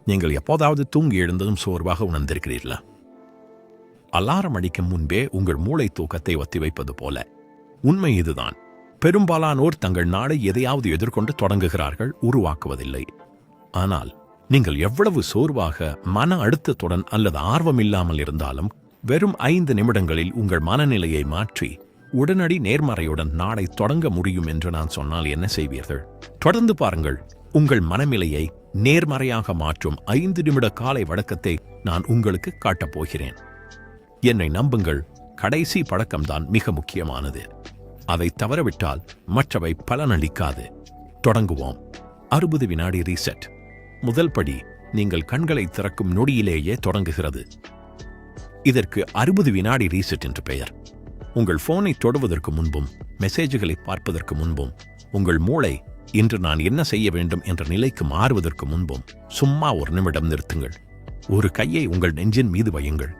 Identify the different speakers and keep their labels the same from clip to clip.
Speaker 1: நீங்கள் எப்போதாவது தூங்கி எழுந்ததும் சோர்வாக உணர்ந்திருக்கிறீர்களா? அலாரம் அடிக்கும் முன்பே உங்கள் மூளை தூக்கத்தை ஒத்திவைப்பது போல. உண்மை இதுதான். பெரும்பாலானோர் தங்கள் நாளை எதையாவது எதிர்கொண்டு தொடங்குகிறார்கள், உருவாக்குவதில்லை. ஆனால் நீங்கள் எவ்வளவு சோர்வாக, மன அழுத்தத்துடன் அல்லது ஆர்வமில்லாமல் இருந்தாலும் வெறும் 5 நிமிடங்களில் உங்கள் மனநிலையை மாற்றி உடனடி நேர்மறையுடன் நாளை தொடங்க முடியும் என்று நான் சொன்னால் என்ன செய்வீர்கள்? தொடர்ந்து பாருங்கள். உங்கள் மனநிலையை நேர்மறையாக மாற்றும் 5 நிமிட காலை வழக்கத்தை நான் உங்களுக்கு காட்டப் போகிறேன். என்னை நம்புங்கள், கடைசி பழக்கம்தான் மிக முக்கியமானது. அதை தவறவிட்டால் மற்றவை பலனளிக்காது. தொடங்குவோம். 60 வினாடி ரீசெட். முதல் படி நீங்கள் கண்களை திறக்கும் நொடியிலேயே தொடங்குகிறது. இதற்கு 60 வினாடி ரீசெட் என்று பெயர். உங்கள் போனை தொடுவதற்கு முன்பும் மெசேஜ்களை பார்ப்பதற்கு முன்பும் உங்கள் மூளை இன்று நான் என்ன செய்ய வேண்டும் என்ற நிலைக்கு மாறுவதற்கு முன்பும் சும்மா ஒரு நிமிடம் நிறுத்துங்கள். ஒரு கையை உங்கள் நெஞ்சின் மீது வையுங்கள்.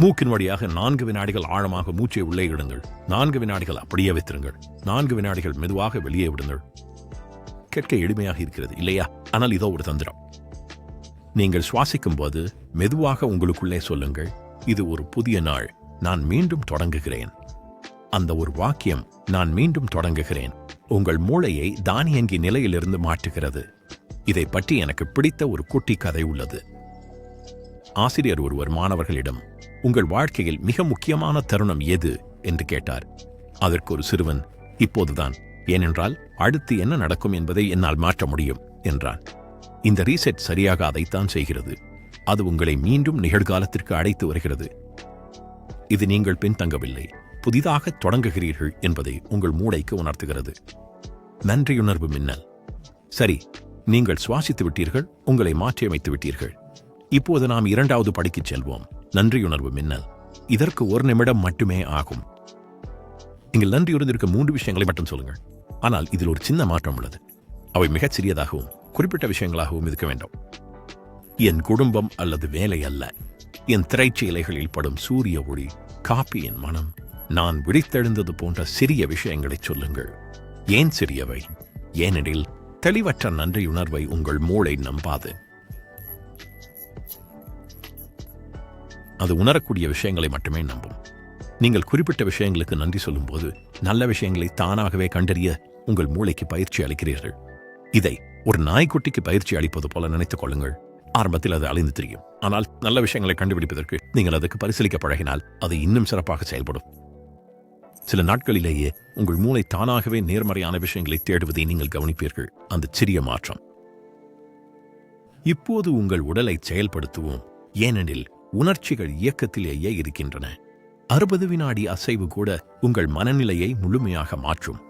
Speaker 1: மூக்கின் வழியாக 4 வினாடிகள் ஆழமாக மூச்சை உள்ளே இடுங்கள். 4 வினாடிகள் அப்படியே வைத்திருங்கள். 4 வினாடிகள் மெதுவாக வெளியே விடுங்கள். கேட்க எளிமையாக இருக்கிறது இல்லையா? ஆனால் இதோ ஒரு தந்திரம். நீங்கள் சுவாசிக்கும் போது மெதுவாக உங்களுக்குள்ளே சொல்லுங்கள், இது ஒரு புதிய நாள், நான் மீண்டும் தொடங்குகிறேன். அந்த ஒரு வாக்கியம், நான் மீண்டும் தொடங்குகிறேன், உங்கள் மூளையை தானியங்கி நிலையிலிருந்து மாற்றுகிறது. இதை பற்றி எனக்கு பிடித்த ஒரு குட்டி கதை உள்ளது. ஆசிரியர் ஒருவர் மாணவர்களிடம், உங்கள் வாழ்க்கையில் மிக முக்கியமான தருணம் எது என்று கேட்டார். அதற்கு ஒரு சிறுவன், இப்போதுதான், ஏனென்றால் அடுத்து என்ன நடக்கும் என்பதை என்னால் மாற்ற முடியும் என்றான். இந்த ரீசெட் சரியாக அதைத்தான் செய்கிறது. அது உங்களை மீண்டும் நிகழ்காலத்திற்கு அழைத்து வருகிறது. இது நீங்கள் பின்தங்கவில்லை, புதிதாக தொடங்குகிறீர்கள் என்பதை உங்கள் மூளைக்கு உணர்த்துகிறது. நன்றியுணர்வு மின்னல். சரி, நீங்கள் சுவாசித்து விட்டீர்கள், உங்களை மாற்றியமைத்து விட்டீர்கள். இப்போது நாம் 2வது படிக்கு செல்வோம். நன்றியுணர்வு மின்னல். இதற்கு 1 நிமிடம் மட்டுமே ஆகும். நீங்கள் நன்றியுறந்திருக்க 3 விஷயங்களை மட்டும் சொல்லுங்கள். ஆனால் இதில் ஒரு சின்ன மாற்றம் உள்ளது. அவை மிகச் சிறியதாகவும் குறிப்பிட்ட விஷயங்களாகவும் இருக்க வேண்டும். என் குடும்பம் அல்லது வேலை அல்ல, என் திரைச்சீலைகளில் படும் சூரிய ஒளி, காப்பியின் மனம், நான் விழித்தெழுந்தது போன்ற சிறிய விஷயங்களை சொல்லுங்கள். ஏன் சிறியவை? ஏனெனில் தெளிவற்ற நன்றியுணர்வை உங்கள் மூளை நம்பாது. அது உணரக்கூடிய விஷயங்களை மட்டுமே நம்பும். நீங்கள் குறிப்பிட்ட விஷயங்களுக்கு நன்றி சொல்லும் போது நல்ல விஷயங்களை தானாகவே கண்டறிய உங்கள் மூளைக்கு பயிற்சி அளிக்கிறீர்கள். இதை ஒரு நாய்க்குட்டிக்கு பயிற்சி அளிப்பது போல நினைத்துக் கொள்ளுங்கள். ஆரம்பத்தில் அது அழிந்து தெரியும், ஆனால் நல்ல விஷயங்களை கண்டுபிடிப்பதற்கு நீங்கள் அதுக்கு பரிசீலிக்க பழகினால் அது இன்னும் சிறப்பாக செயல்படும். சில நாட்களிலேயே உங்கள் மூளை தானாகவே நேர்மறையான விஷயங்களை தேடுவதை நீங்கள் கவனிப்பீர்கள். அந்த சிறிய மாற்றம். இப்போது உங்கள் உடலை செயல்படுத்துவோம், ஏனெனில் உணர்ச்சிகள் இயக்கத்திலேயே இருக்கின்றன. 60 வினாடி அசைவு கூட உங்கள் மனநிலையை முழுமையாக மாற்றும்.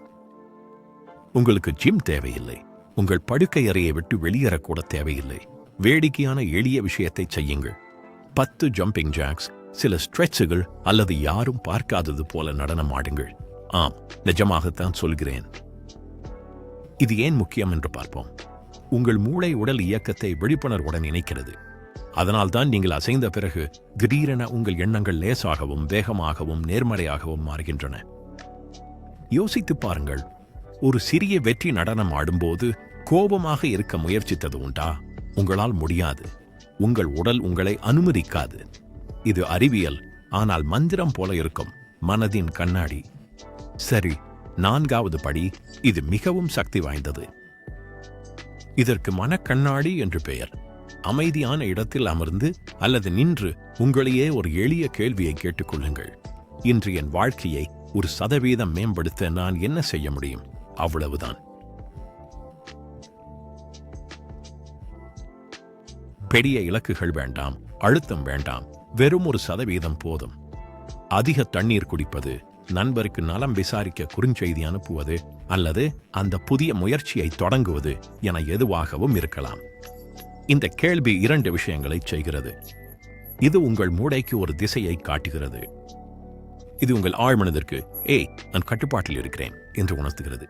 Speaker 1: உங்களுக்கு ஜிம் தேவையில்லை, உங்கள் படுக்கை அறையை விட்டு வெளியேறக்கூட தேவையில்லை. வேடிக்கையான எளிய விஷயத்தை செய்யுங்கள். 10 ஜம்பிங் ஜாக்ஸ், சில ஸ்ட்ரெச்சுகள் அல்லது யாரும் பார்க்காதது போல நடனம் ஆடுங்கள். ஆம், நிஜமாகத்தான் சொல்கிறேன். இது ஏன் முக்கியம் என்று பார்ப்போம். உங்கள் மூளை உடல் இயக்கத்தை விழிப்புணர்வுடன் இணைக்கிறது. அதனால்தான் நீங்கள் அசைந்த பிறகு திடீரென உங்கள் எண்ணங்கள் லேசாகவும் வேகமாகவும் நேர்மறையாகவும் மாறுகின்றன. யோசித்து பாருங்கள். ஒரு சிறிய வெற்றி நடனம் ஆடும்போது கோபமாக இருக்க முயற்சித்தது உண்டா? உங்களால் முடியாது. உங்கள் உடல் உங்களை அனுமதிக்காது. இது அறிவியல், ஆனால் மந்திரம் போல இருக்கும். மனதின் கண்ணாடி. சரி, 4வது படி. இது மிகவும் சக்தி வாய்ந்தது. இதற்கு மனக்கண்ணாடி என்று பெயர். அமைதியான இடத்தில் அமர்ந்து அல்லது நின்று உங்களையே ஒரு எளிய கேள்வியை கேட்டுக்கொள்ளுங்கள். இன்று என் வாழ்க்கையை 1% மேம்படுத்த நான் என்ன செய்ய முடியும்? அவ்வளவுதான். பெரிய இலக்குகள் வேண்டாம், அழுத்தம் வேண்டாம், வெறும் 1% போதும். அதிக தண்ணீர் குடிப்பது, நண்பருக்கு நலம் விசாரிக்க குறுஞ்செய்தி அனுப்புவது அல்லது அந்த புதிய முயற்சியை தொடங்குவது என எதுவாகவும் இருக்கலாம். இந்த கேள்வி 2 விஷயங்களை செய்கிறது. இது உங்கள் மூளைக்கு ஒரு திசையை காட்டுகிறது. இது உங்கள் ஆழ்மனதிற்கு, ஏய், நான் கட்டுப்பாட்டில் இருக்கிறேன் என்று உணர்த்துகிறது.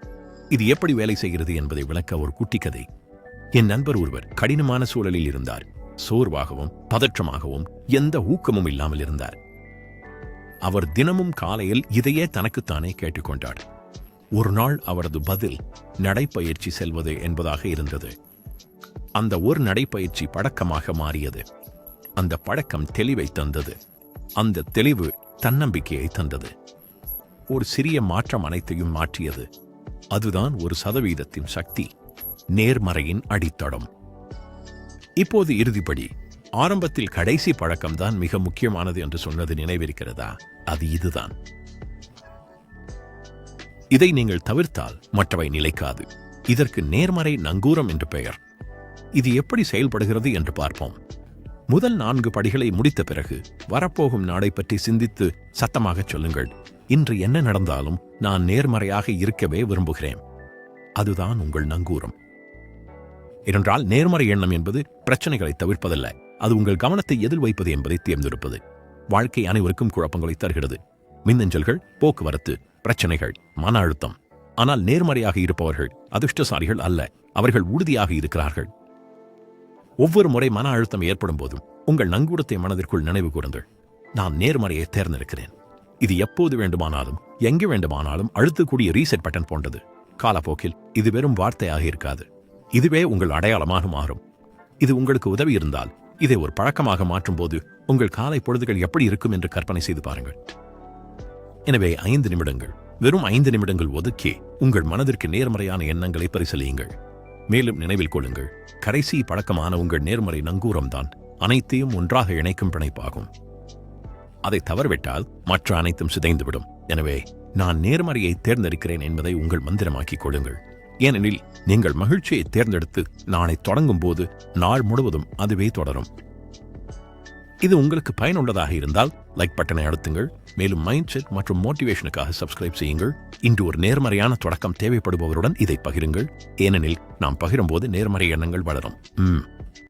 Speaker 1: இது எப்படி வேலை செய்கிறது என்பதை விளக்க ஒரு குட்டி கதை. என் நண்பர் ஒருவர் கடினமான சூழலில் இருந்தார். சோர்வாகவும் பதற்றமாகவும் எந்த ஊக்கமும் இல்லாமல் இருந்தார். அவர் தினமும் காலையில் இதையே தனக்குத்தானே கேட்டுக்கொண்டார். ஒரு நாள் அவரது பதில் நடைப்பயிற்சி செல்வது என்பதாக இருந்தது. அந்த ஒரு நடைப்பயிற்சி பழக்கமாக மாறியது. அந்த பழக்கம் தெளிவை தந்தது. அந்த தெளிவு தன்னம்பிக்கையை தந்தது. ஒரு சிறிய மாற்றம் அனைத்தையும் மாற்றியது. அதுதான் 1% சக்தி, நேர்மறையின் அடித்தளம். இப்போது இறுதிப்படி, ஆரம்பத்தில் கடைசி பழக்கம்தான் மிக முக்கியமானது என்று சொன்னது நினைவிருக்கிறதா? அது இதுதான். இதை நீங்கள் தவிர்த்தால் மற்றவை நிலைக்காது. இதற்கு நேர்மறை நங்கூரம் என்று பெயர். இது எப்படி செயல்படுகிறது என்று பார்ப்போம். முதல் 4 படிகளை முடித்த பிறகு வரப்போகும் நாளை பற்றி சிந்தித்து சத்தமாக சொல்லுங்கள். இன்று என்ன நடந்தாலும் நான் நேர்மறையாக இருக்கவே விரும்புகிறேன். அதுதான் உங்கள் நங்கூரம். ஏனென்றால் நேர்மறை எண்ணம் என்பது பிரச்சனைகளை தவிர்ப்பதல்ல, அது உங்கள் கவனத்தை எதில் வைப்பது என்பதை தேர்ந்தெடுப்பது. வாழ்க்கை அனைவருக்கும் குழப்பங்களை தருகிறது. மின்னஞ்சல்கள், போக்குவரத்து, பிரச்சனைகள், மன அழுத்தம். ஆனால் நேர்மறையாக இருப்பவர்கள் அதிர்ஷ்டசாலிகள் அல்ல, அவர்கள் உறுதியாக இருக்கிறார்கள். ஒவ்வொரு முறை மன அழுத்தம் ஏற்படும் போதும் உங்கள் நங்கூரத்தை மனதிற்குள் நினைவு கூறுங்கள். நான் நேர்மறையை தேர்ந்தெடுக்கிறேன். இது எப்போது வேண்டுமானாலும் எங்கே வேண்டுமானாலும் அழுத்தக்கூடிய ரீசெட் பட்டன் போன்றது. காலப்போக்கில் இது வெறும் வார்த்தையாக இருக்காது, இதுவே உங்கள் அடையாளமாக மாறும். இது உங்களுக்கு உதவி இருந்தால் இதை ஒரு பழக்கமாக மாற்றும் போது உங்கள் காலை பொழுதுகள் எப்படி இருக்கும் என்று கற்பனை செய்து பாருங்கள். எனவே 5 நிமிடங்கள், வெறும் 5 நிமிடங்கள் ஒதுக்கி உங்கள் மனதிற்கு நேர்மறையான எண்ணங்களை பரிசீலியுங்கள். மேலும் நினைவில் கொள்ளுங்கள், கடைசி பழக்கமான உங்கள் நேர்மறை நங்கூரம்தான் அனைத்தையும் ஒன்றாக இணைக்கும் பிணைப்பாகும். அதை தவறவிட்டால் மற்ற அனைத்தும் சிதைந்துவிடும். எனவே நான் நேர்மறையை தேர்ந்தெடுக்கிறேன் என்பதை உங்கள் மந்திரமாக்கிக் கொள்ளுங்கள். ஏனெனில் நீங்கள் மகிழ்ச்சியை தேர்ந்தெடுத்து நாளை தொடங்கும் போது நாள் முழுவதும் அதுவே தொடரும். இது உங்களுக்கு பயனுள்ளதாக இருந்தால் லைக் பட்டனை அழுத்துங்கள். மேலும் மைண்ட் செட் மற்றும் மோட்டிவேஷனுக்காக சப்ஸ்கிரைப் செய்யுங்கள். இன்று ஒரு நேர்மறையான தொடக்கம் தேவைப்படுபவருடன் இதை பகிருங்கள். ஏனெனில் நாம் பகிரும்போது நேர்மறை எண்ணங்கள் வளரும்.